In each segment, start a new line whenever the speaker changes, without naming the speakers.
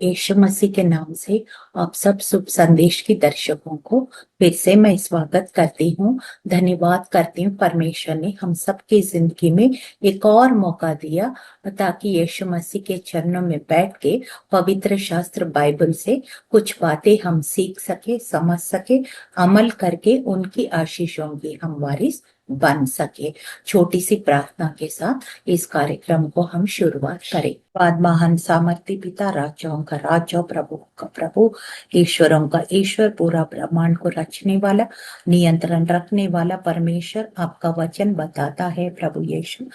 यीशु मसीह के नाम से आप सब शुभ संदेश की दर्शकों को फिर से मैं स्वागत करती हूँ। धन्यवाद करती हूँ, परमेश्वर ने हम सबकी जिंदगी में एक और मौका दिया ताकि यीशु मसीह के चरणों में बैठ के पवित्र शास्त्र बाइबल से कुछ बातें हम सीख सके, समझ सके, अमल करके उनकी आशीषों की हम वारिस बन सके। छोटी सी प्रार्थना के साथ इस कार्यक्रम को हम शुरुआत करें। बाद महान सामर्थ्य पिता, राजाओं का राजा, प्रभु का प्रभु, ईश्वरों का ईश्वर, पूरा ब्रह्मांड को रचने वाला, नियंत्रण रखने वाला परमेश्वर, आपका वचन बताता है प्रभु यीशु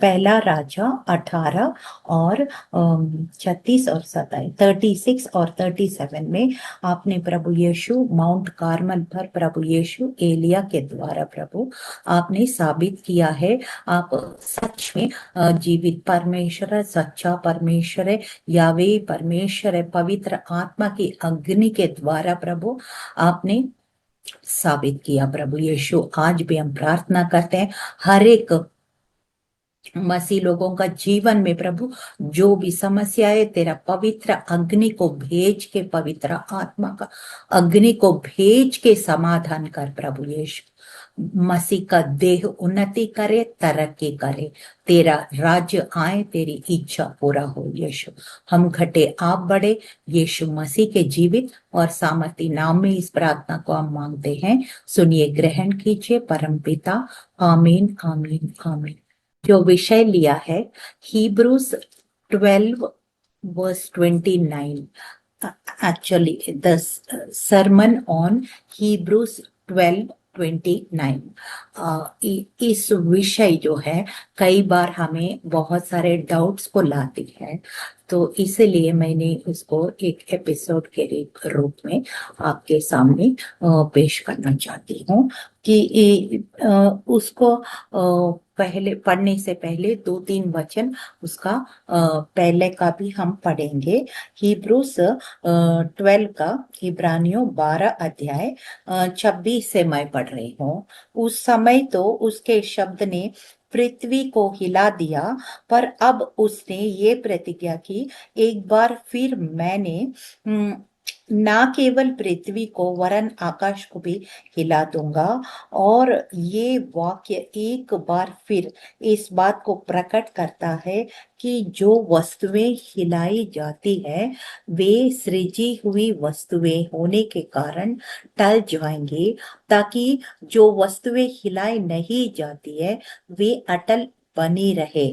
पहला राजा 18 और 36 और 27, 36 और 37 में आपने प्रभु यीशु माउंट कार्मल पर प्रभु यीशु एलिया के द्वारा प्रभु आपने साबित किया है आप सच में जीवित परमेश्वर है, सच्चा परमेश्वर है, यावे परमेश्वर है। पवित्र आत्मा की अग्नि के द्वारा प्रभु आपने साबित किया प्रभु यीशु। आज भी हम प्रार्थना करते हैं हर एक मसीह लोगों का जीवन में प्रभु जो भी समस्या है, तेरा पवित्र अग्नि को भेज के, पवित्र आत्मा का अग्नि को भेज के समाधान कर प्रभु यीशु। मसीह का देह उन्नति करे, तरक्की करे, तेरा राज्य आए, तेरी इच्छा पूरा हो यीशु। हम घटे आप बढ़े, यीशु मसीह के जीवित और सामर्थी नाम में इस प्रार्थना को हम मांगते हैं। सुनिए, ग्रहण कीजिए परम पिता। आमीन आमीन आमीन। जो विषय लिया है Hebrews 12 verse 29, actually the sermon on Hebrews 12:29। इस विषय जो है कई बार हमें बहुत सारे डाउट्स को लाती है, तो इसलिए मैंने उसको एक एपिसोड के रूप में आपके सामने पेश करना चाहती हूँ कि उसको पहले पढ़ने से पहले 2-3 वचन उसका पहले का भी हम पढ़ेंगे। हिब्रूस 12 का, इब्रानियों 12 अध्याय 26 से मैं पढ़ रही हूँ। उस समय तो उसके शब्द ने पृथ्वी को हिला दिया, पर अब उसने ये प्रतिज्ञा की, एक बार फिर मैंने ना केवल पृथ्वी को वरन आकाश को भी हिला दूंगा। और ये वाक्य एक बार फिर इस बात को प्रकट करता है कि जो वस्तुएं हिलाई जाती है वे सृजी हुई वस्तुएं होने के कारण टल जाएंगे, ताकि जो वस्तुएं हिलाई नहीं जाती है वे अटल बनी रहे।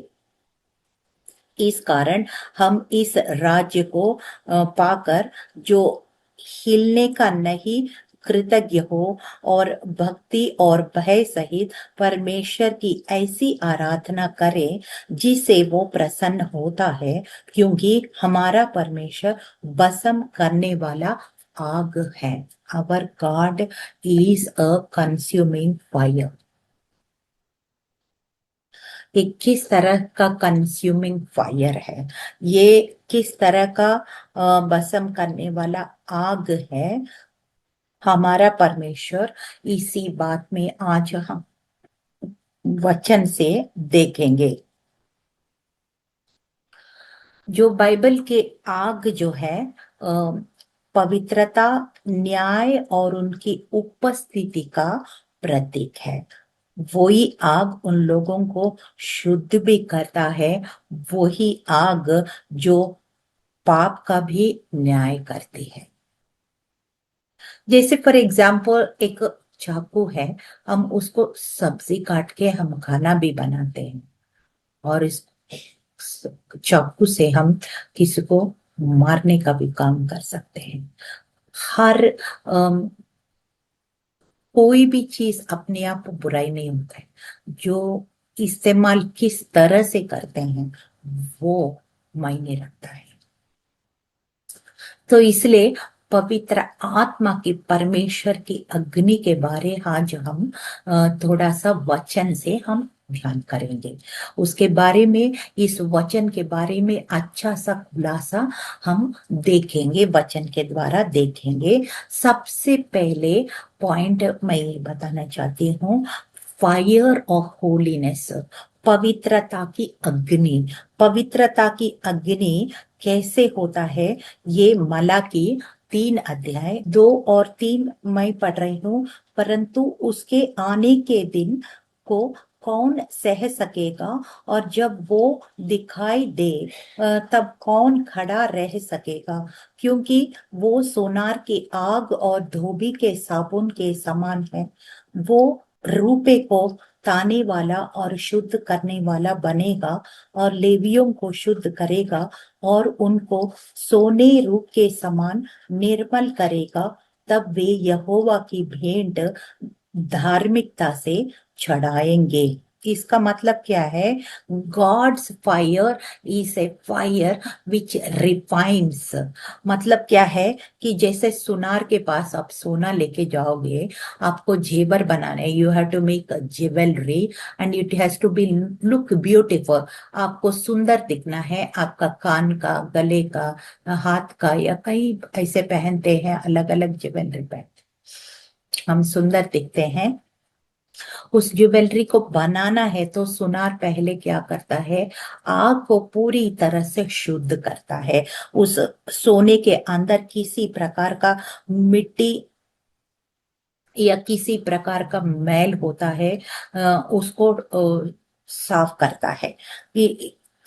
इस कारण हम इस राज्य को पाकर जो हिलने का नहीं, कृतज्ञ हो और भक्ति और भय सहित परमेश्वर की ऐसी आराधना करें जिससे वो प्रसन्न होता है, क्योंकि हमारा परमेश्वर भस्म करने वाला आग है। Our God is a consuming fire। ये किस तरह का कंज्यूमिंग फायर है, ये किस तरह का भस्म करने वाला आग है हमारा परमेश्वर, इसी बात में आज हम वचन से देखेंगे। जो बाइबल के आग जो है पवित्रता, न्याय और उनकी उपस्थिति का प्रतीक है। वही आग उन लोगों को शुद्ध भी करता है, वही आग जो पाप का भी न्याय करती है। जैसे फॉर एग्जाम्पल एक चाकू है, हम उसको सब्जी काट के हम खाना भी बनाते हैं, और इस चाकू से हम किसी को मारने का भी काम कर सकते हैं। हर कोई भी चीज अपने आप बुराई नहीं होता है, जो इस्तेमाल किस तरह से करते हैं वो मायने रखता है। तो इसलिए पवित्र आत्मा की, परमेश्वर की अग्नि के बारे आज हम थोड़ा सा वचन से हम ध्यान करेंगे। उसके बारे में, इस वचन के बारे में अच्छा सा खुलासा हम देखेंगे, वचन के द्वारा देखेंगे। सबसे पहले पॉइंट मैं ये बताना चाहती हूँ, फायर ऑफ होलीनेस, पवित्रता की अग्नि। पवित्रता की अग्नि कैसे होता है, ये मलाकी 3 अध्याय 2 और 3 मैं पढ़ रही हूँ। परंतु उसके आने के दिन को कौन सह सकेगा, और जब वो दिखाई दे तब कौन खड़ा रह सकेगा, क्योंकि वो सोनार की आग और धोबी के साबुन के समान है। वो रूपे को ताने वाला और शुद्ध करने वाला बनेगा, और लेवियों को शुद्ध करेगा और उनको सोने रूप के समान निर्मल करेगा। तब वे यहोवा की भेंट धार्मिकता से चढ़ाएंगे। इसका मतलब क्या है? God's fire is a fire which refines. मतलब क्या है कि जैसे सुनार के पास आप सोना लेके जाओगे, आपको जेवर बनाना है, you have to make jewellery and it has to be look beautiful. आपको सुंदर दिखना है, आपका कान का, गले का, हाथ का, या कई ऐसे पहनते हैं, अलग अलग ज्वेलरी पहनते हम सुंदर दिखते हैं। उस ज्वेलरी को बनाना है तो सुनार पहले क्या करता है? आग को पूरी तरह से शुद्ध करता है। उस सोने के अंदर किसी प्रकार का मिट्टी या किसी प्रकार का मैल होता है, उसको साफ करता है।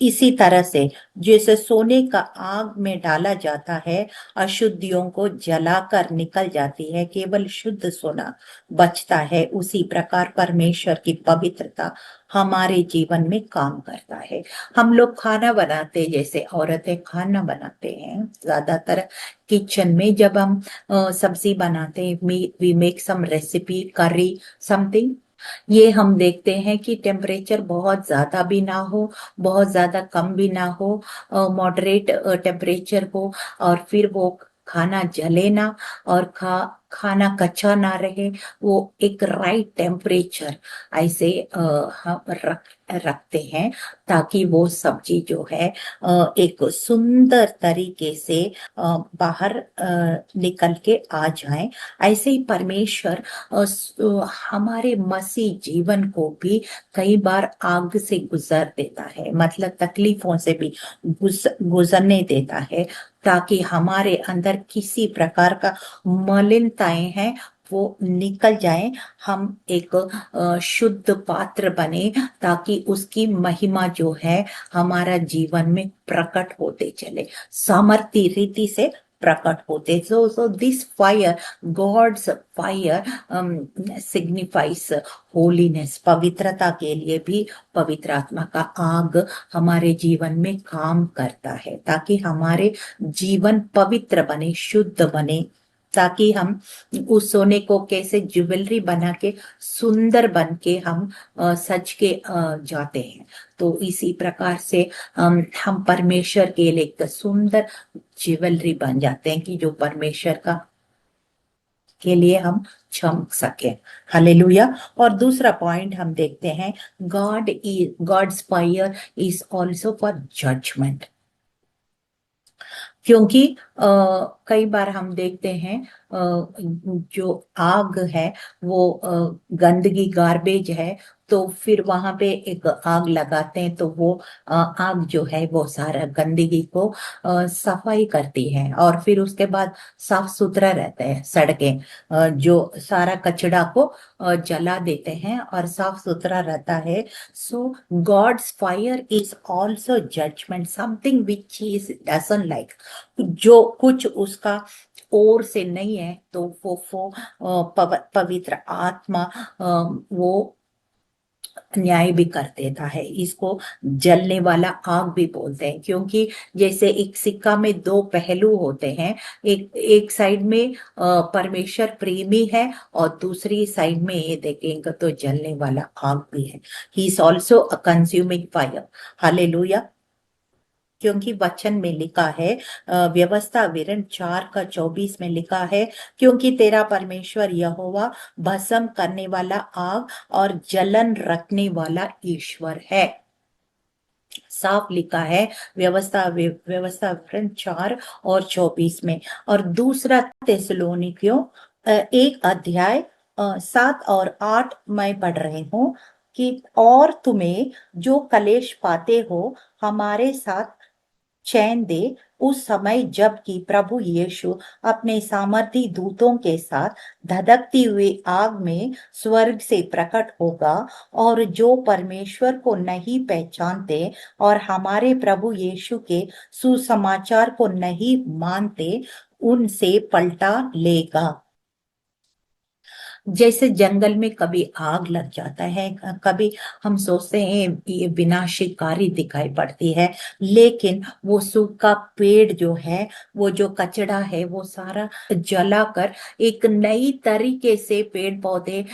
इसी तरह से जैसे सोने का आग में डाला जाता है, अशुद्धियों को जलाकर निकल जाती है, केवल शुद्ध सोना बचता है, उसी प्रकार परमेश्वर की पवित्रता हमारे जीवन में काम करता है। हम लोग खाना बनाते, जैसे औरतें खाना बनाते हैं, ज्यादातर किचन में जब हम सब्जी बनाते हैं, वी मेक सम रेसिपी, करी, समथिंग, ये हम देखते हैं कि टेम्परेचर बहुत ज्यादा भी ना हो, बहुत ज्यादा कम भी ना हो, मॉडरेट टेम्परेचर हो, और फिर वो खाना जले ना, और खाना कच्चा ना रहे। वो एक राइट टेम्परेचर ऐसे हम रखते हैं, ताकि वो सब्जी जो है एक सुंदर तरीके से बाहर निकल के आ जाए। ऐसे ही परमेश्वर हमारे मसीह जीवन को भी कई बार आग से गुजर देता है, मतलब तकलीफों से भी गुजरने देता है, ताकि हमारे अंदर किसी प्रकार का मलिनताएं हैं वो निकल जाए, हम एक शुद्ध पात्र बने, ताकि उसकी महिमा जो है हमारा जीवन में प्रकट होते चले, सामर्थ्य रीति से प्रकट होते। So this fire, God's fire signifies holiness. पवित्रता के लिए भी पवित्र आत्मा का आग हमारे जीवन में काम करता है, ताकि हमारे जीवन पवित्र बने, शुद्ध बने, ताकि हम उस सोने को कैसे ज्वेलरी बना के सुंदर बन के हम सज के जाते हैं। तो इसी प्रकार से हम परमेश्वर के लिए एक सुंदर ज्वेलरी बन जाते हैं, कि जो परमेश्वर का के लिए हम चमक सके। हालेलुया। और दूसरा पॉइंट हम देखते हैं, God's fire is also for judgment. क्योंकि कई बार हम देखते हैं जो आग है वो गंदगी, गार्बेज है, तो फिर वहां पे एक आग लगाते हैं, तो वो आग जो है वो सारा गंदगी को सफाई करती है, और फिर उसके बाद साफ सुथरा रहता है सड़कें, जो सारा कचड़ा को जला देते हैं और साफ सुथरा रहता है। So God's fire is also judgement, something which is doesn't like, जो कुछ उसका ओर से नहीं है, तो वो पवित्र आत्मा वो न्याय भी कर देता है। इसको जलने वाला आग भी बोलते हैं, क्योंकि जैसे एक सिक्का में 2 पहलू होते हैं, एक साइड में परमेश्वर प्रेमी है, और दूसरी साइड में ये देखेंगे तो जलने वाला आग भी है। He is also a consuming fire. Hallelujah. क्योंकि वचन में लिखा है, व्यवस्था विवरण 4:24 में लिखा है, क्योंकि तेरा परमेश्वर यहोवा भस्म करने वाला आग और जलन रखने वाला ईश्वर है। साफ लिखा है व्यवस्था विवरण 4:24 में। और दूसरा थिस्सलुनीकियों 1 अध्याय 7 और 8 मैं पढ़ रही हूँ। कि और तुम्हें जो कलेश पाते हो हमारे साथ चैन दे उस समय जबकि प्रभु यीशु अपने सामर्थी दूतों के साथ धधकती हुई आग में स्वर्ग से प्रकट होगा। और जो परमेश्वर को नहीं पहचानते और हमारे प्रभु यीशु के सुसमाचार को नहीं मानते उनसे पलटा लेगा। जैसे जंगल में कभी आग लग जाता है, कभी हम सोचते हैं ये विनाशकारी दिखाई पड़ती है, लेकिन वो सूखा पेड़ जो है, वो जो कचड़ा है, वो सारा जलाकर एक नई तरीके से पेड़ पौधे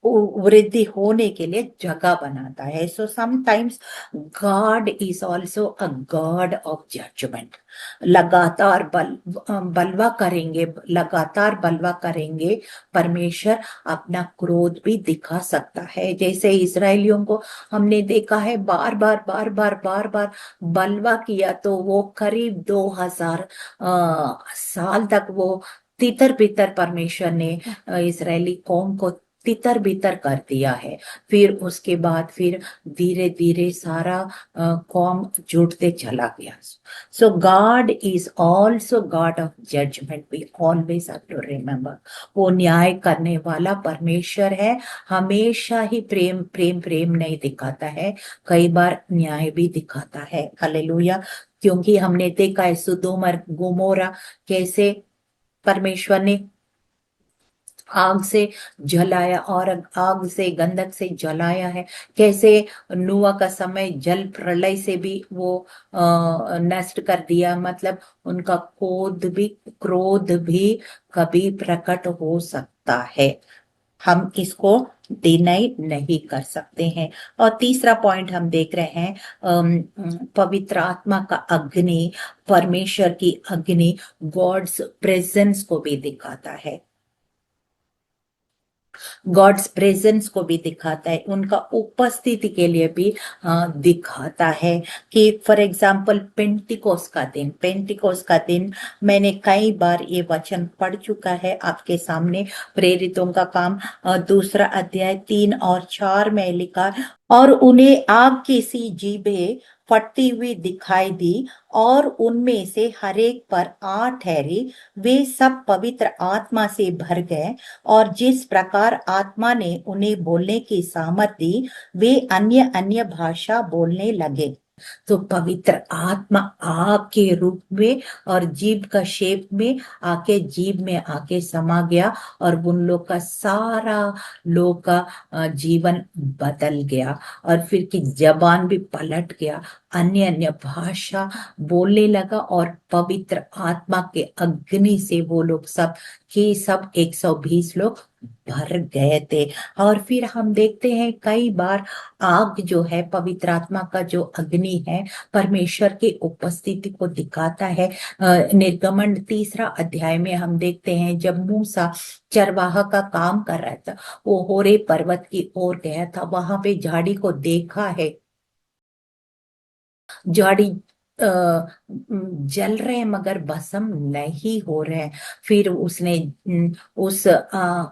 वृद्धि होने के लिए जगह बनाता है। So sometimes God is also a God of judgment. लगातार बलवा करेंगे, लगातार बलवा करेंगे, परमेश्वर अपना क्रोध भी दिखा सकता है। जैसे इस्राएलियों को हमने देखा है बार बार बार बार बार बार बलवा किया, तो वो करीब 2000 साल तक वो तितर बितर परमेश्वर ने इस्राएली कौम को तितर बितर कर दिया है। फिर उसके बाद फिर धीरे धीरे सारा कौम जुटते चला गया। So God is also God of judgment. We always have to remember. वो न्याय करने वाला परमेश्वर है। हमेशा ही प्रेम प्रेम प्रेम नहीं दिखाता है, कई बार न्याय भी दिखाता है। हालेलुया। क्योंकि हमने देखा है सुदोम और गोमोरा कैसे परमेश्वर ने आग से जलाया और आग से गंधक से जलाया है। कैसे नूह का समय जल प्रलय से भी वो नष्ट कर दिया। मतलब उनका क्रोध भी कभी प्रकट हो सकता है, हम इसको डिनाई नहीं कर सकते हैं। और तीसरा पॉइंट हम देख रहे हैं, पवित्र आत्मा का अग्नि, परमेश्वर की अग्नि गॉड्स प्रेजेंस को भी दिखाता है, गॉड्स प्रेजेंस को भी दिखाता है, उनका उपस्थिति के लिए भी दिखाता है। कि फॉर एग्जाम्पल पेंटिकोस का दिन मैंने कई बार ये वचन पढ़ चुका है आपके सामने। प्रेरितों का काम 2 अध्याय 3 और 4 में लिखा, और उन्हें आग की सी जीभें फटती हुई दिखाई दी और उनमें से हर एक पर आग ठहरी। वे सब पवित्र आत्मा से भर गए और जिस प्रकार आत्मा ने उन्हें बोलने की सामर्थ दी वे अन्य अन्य भाषा बोलने लगे। तो पवित्र आत्मा आग के रूप में और जीभ का शेप में आके जीभ में आके समा गया और उन लोग का सारा लोग का जीवन बदल गया और फिर की जबान भी पलट गया, अन्य अन्य भाषा बोलने लगा और पवित्र आत्मा के अग्नि से वो लोग सब के सब 120 लोग भर गए थे। और फिर हम देखते हैं कई बार आग जो है, पवित्र आत्मा का जो अग्नि है, परमेश्वर की उपस्थिति को दिखाता है। निर्गमन 3 अध्याय में हम देखते हैं जब मूसा चरवाहा का काम कर रहा था, वो होरे पर्वत की ओर गया था, वहां पे झाड़ी को देखा है, झाड़ी जल रहे हैं मगर भस्म नहीं हो रहे हैं। फिर उसने उस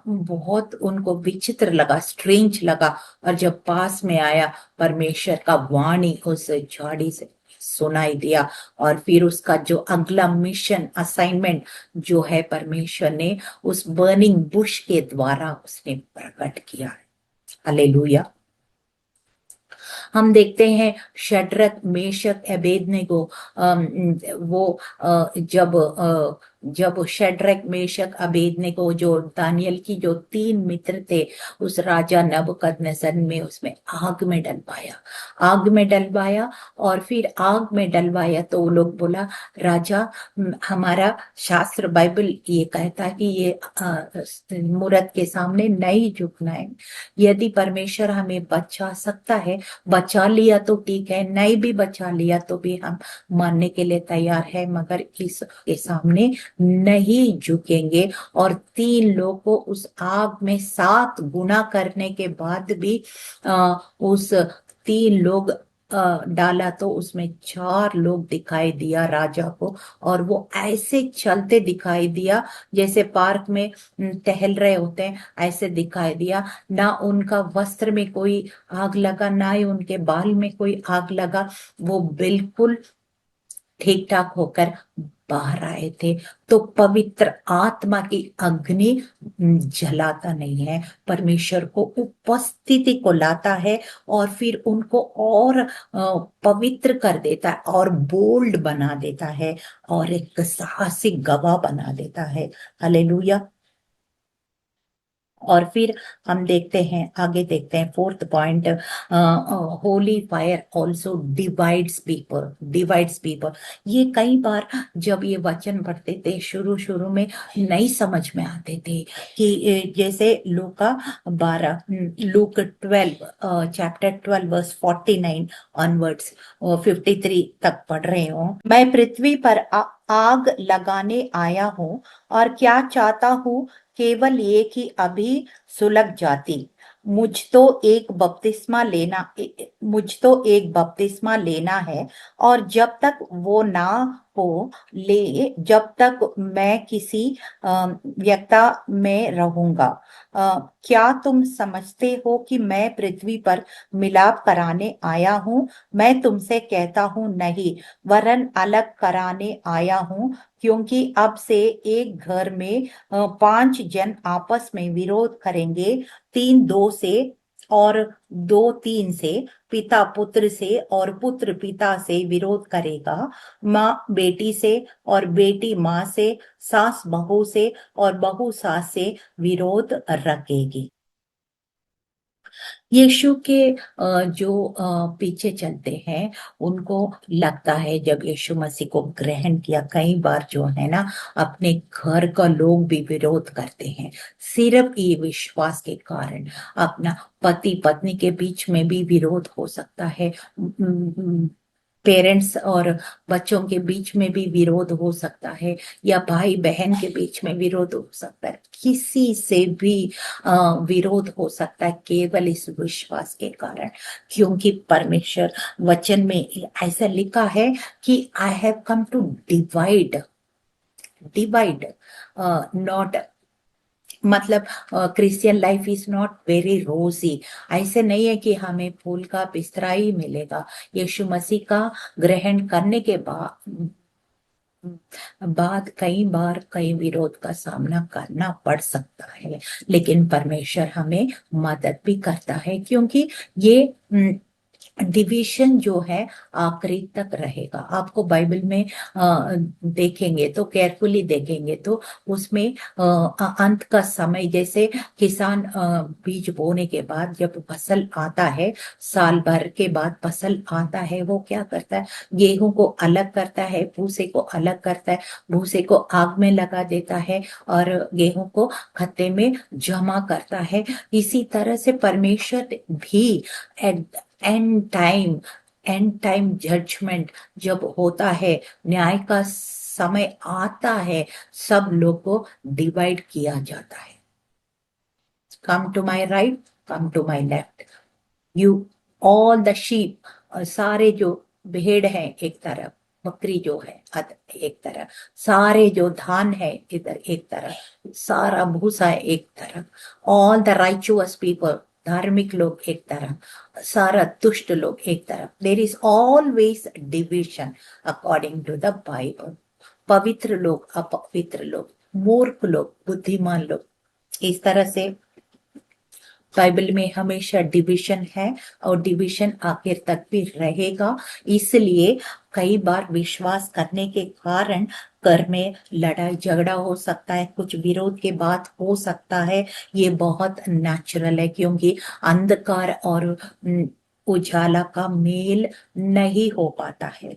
बहुत उनको विचित्र लगा, स्ट्रेंज लगा, और जब पास में आया परमेश्वर का वाणी उस झाड़ी से सुनाई दिया। और फिर उसका जो अगला मिशन असाइनमेंट जो है परमेश्वर ने उस बर्निंग बुश के द्वारा उसने प्रकट किया है। हालेलुया। हम देखते हैं शड्रक मेशक अबेदनेगो, वो जब शड्रक मेशक अबेदनेगो जो दानियल की जो 3 मित्र थे, उस राजा नबूकदनेस्सर में उसमें आग में डलवाया और फिर आग में डलवाया तो वो लोग बोला, राजा हमारा शास्त्र बाइबल ये कहता है कि ये मूरत के सामने नहीं झुकना है। यदि परमेश्वर हमें बचा सकता है, बचा लिया तो ठीक है, नहीं भी बचा लिया तो भी हम मानने के लिए तैयार है, मगर इसके सामने नहीं झुकेंगे। और 3 लोग को उस आग में 7 गुना करने के बाद भी उस 3 लोग डाला तो उसमें 4 लोग दिखाई दिया राजा को, और वो ऐसे चलते दिखाई दिया जैसे पार्क में टहल रहे होते हैं, ऐसे दिखाई दिया। ना उनका वस्त्र में कोई आग लगा, ना ही उनके बाल में कोई आग लगा, वो बिल्कुल ठीक ठाक होकर बाहर आए थे। तो पवित्र आत्मा की अग्नि जलाता नहीं है, परमेश्वर को उपस्थिति को लाता है, और फिर उनको और पवित्र कर देता है, और बोल्ड बना देता है, और एक साहसी गवाह बना देता है। हालेलुया। और फिर हम देखते हैं, आगे देखते हैं, fourth point, Holi fire also divides people. ये कई बार जब ये वचन पढ़ते थे शुरू शुरू में नहीं समझ में आते थे कि जैसे लूका 12, लूक 12 चैप्टर 12 वर्स 49 ऑनवर्ड्स, 53 तक पढ़ रहे हो। मैं पृथ्वी पर आग लगाने आया हूँ, और क्या चाहता हूँ केवल ये कि अभी सुलग जाती। मुझ तो एक बपतिस्मा लेना है, और जब तक वो ना हो ले, जब तक मैं किसी व्यक्ता में रहूंगा। क्या तुम समझते हो कि मैं पृथ्वी पर मिलाप कराने आया हूँ? मैं तुमसे कहता हूँ नहीं, वरन अलग कराने आया हूँ, क्योंकि अब से एक घर में 5 जन आपस में विरोध करेंगे, 3 2 से, और 2 3 से, पिता पुत्र से, और पुत्र पिता से विरोध करेगा, माँ बेटी से, और बेटी माँ से, सास बहू से, और बहू सास से विरोध रखेगी। यीशु के जो पीछे चलते हैं, उनको लगता है जब यीशु मसीह को ग्रहण किया, कई बार जो है ना, अपने घर का लोग भी विरोध करते हैं, सिर्फ ये विश्वास के कारण। अपना पति पत्नी के बीच में भी विरोध हो सकता है, पेरेंट्स और बच्चों के बीच में भी विरोध हो सकता है, या भाई बहन के बीच में विरोध हो सकता है, किसी से भी विरोध हो सकता है, केवल इस विश्वास के कारण। क्योंकि परमेश्वर वचन में ऐसा लिखा है कि I have come to divide not, मतलब Christian life is not very rosy. ऐसे नहीं है कि हमें फूल का बिस्तरा ही मिलेगा। यीशु मसीह का ग्रहण करने के बाद कई बार कई विरोध का सामना करना पड़ सकता है, लेकिन परमेश्वर हमें मदद भी करता है, क्योंकि ये डिवीजन जो है आखिरी तक रहेगा। आपको बाइबल में देखेंगे तो, केयरफुली देखेंगे तो, उसमें अंत का समय, जैसे किसान बीज बोने के बाद जब फसल आता है, साल भर के बाद फसल आता है, वो क्या करता है, गेहूं को अलग करता है, भूसे को अलग करता है, भूसे को आग में लगा देता है, और गेहूं को खत्ते में जमा करता है। इसी तरह से परमेश्वर भी एंड टाइम जजमेंट जब होता है, न्याय का समय आता है, सब लोग को डिवाइड किया जाता है। Come to my right, come to my left, you all the sheep, सारे जो भेड़ हैं एक तरफ, बकरी जो है एक तरफ, सारे जो धान है इधर एक तरफ, सारा भूसा है एक तरफ, ऑल द राइचुअस पीपल, धार्मिक लोग एक तरफ, सारा दुष्ट लोग एक तरफ। There is always division according to the Bible. पवित्र लोग, अपवित्र लोग, मूर्ख लोग, बुद्धिमान लोग, इस तरह से बाइबल में हमेशा डिवीजन है, और डिवीजन आखिर तक भी रहेगा। इसलिए कई बार विश्वास करने के कारण घर में लड़ाई झगड़ा हो सकता है, कुछ विरोध के बाद हो सकता है। ये बहुत नेचुरल है, क्योंकि अंधकार और उजाला का मेल नहीं हो पाता है।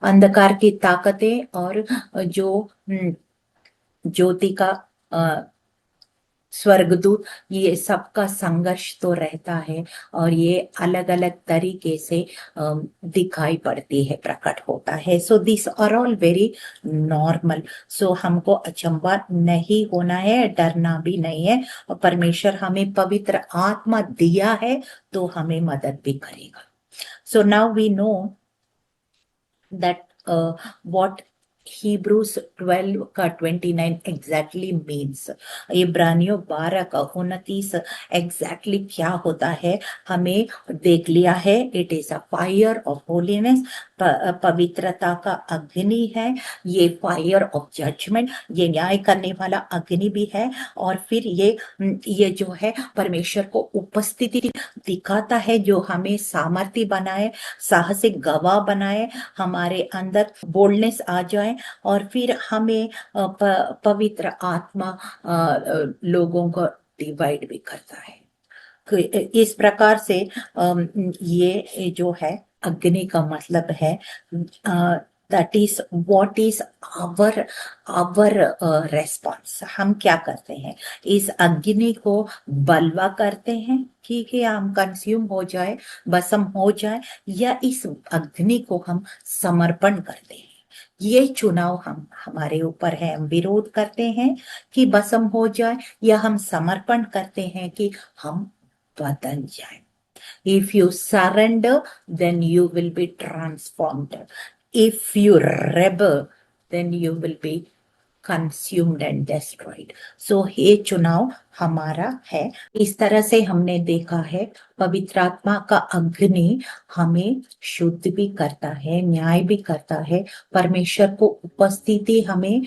अंधकार की ताकतें और जो ज्योति का स्वर्गदूत, ये सबका संघर्ष तो रहता है, और ये अलग अलग तरीके से दिखाई पड़ती है, प्रकट होता है। So this are all very normal. So हमको अचंभा नहीं होना है, डरना भी नहीं है, और परमेश्वर हमें पवित्र आत्मा दिया है तो हमें मदद भी करेगा। So now we know that what Hebrews 12 का 29 एग्जैक्टली मीन्स, इब्रानियों 12 का 29 एग्जैक्टली क्या होता है हमें देख लिया है। It is a fire of holiness, पवित्रता का अग्नि है। ये फायर ऑफ जजमेंट, ये न्याय करने वाला अग्नि भी है। और फिर ये जो है परमेश्वर को उपस्थिति दिखाता है, जो हमें सामर्थ्य बनाए, साहसिक गवाह बनाए, हमारे अंदर बोल्डनेस आ जाए, और फिर हमें पवित्र आत्मा लोगों को डिवाइड भी करता है। इस प्रकार से ये जो है अग्नि का मतलब है, that is what is our our response. हम क्या करते हैं, इस अग्नि को बलवा करते हैं कि हम कंज्यूम हो जाए, भस्म हो जाए, या इस अग्नि को हम समर्पण करते हैं। ये चुनाव हमारे ऊपर है। हम विरोध करते हैं कि भस्म हो जाए, या हम समर्पण करते हैं कि हम बदल जाए। If you surrender, then you will be transformed. If you rebel, then you will be consumed and destroyed. So ये चुनाव हमारा है। इस तरह से हमने देखा है पवित्र आत्मा का अग्नि हमें शुद्ध भी करता है, न्याय भी करता है, परमेश्वर को उपस्थिति हमें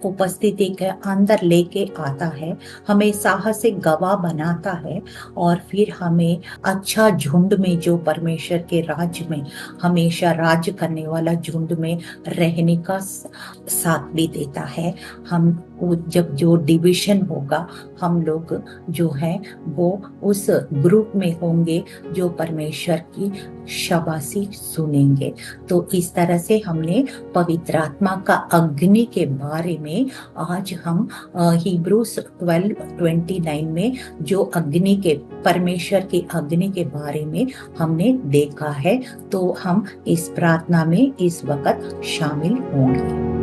उपस्थिति के अंदर लेके आता है, हमें साहसिक गवाह बनाता है, और फिर हमें अच्छा झुंड में, जो परमेश्वर के राज्य में हमेशा राज करने वाला झुंड में रहने का साथ भी देता है। हम जब जो डिवीजन होगा, हम लोग जो है वो उस ग्रुप में होंगे जो परमेश्वर की शाबाशी सुनेंगे। तो इस तरह से हमने पवित्र आत्मा का अग्नि के बारे में आज हम हिब्रूस 12:29 में जो अग्नि के, परमेश्वर के अग्नि के बारे में हमने देखा है। तो हम इस प्रार्थना में इस वक्त शामिल होंगे।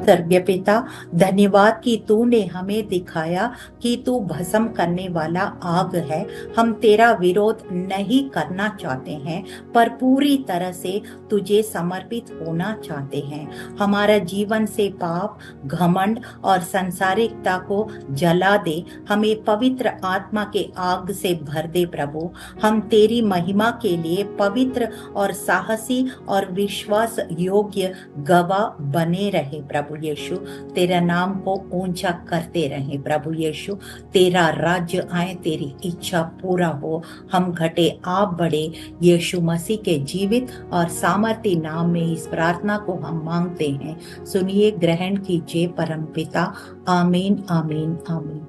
स्वर्गीय पिता, धन्यवाद कि तूने हमें दिखाया कि तू भस्म करने वाला आग है। हम तेरा विरोध नहीं करना चाहते हैं, पर पूरी तरह से तुझे समर्पित होना चाहते हैं। हमारा जीवन से पाप, घमंड और सांसारिकता को जला दे, हमें पवित्र आत्मा के आग से भर दे प्रभु। हम तेरी महिमा के लिए पवित्र और साहसी और विश्वास योग्य गवाह बने रहे प्रभु यीशु। तेरा नाम को ऊंचा करते रहे प्रभु यीशु। तेरा राज्य आए, तेरी इच्छा पूरा हो, हम घटे आप बढ़े। यीशु मसीह के जीवित और सामर्थ्य नाम में इस प्रार्थना को हम मांगते हैं। सुनिए, ग्रहण कीजिए परम पिता। आमीन, आमीन, आमीन।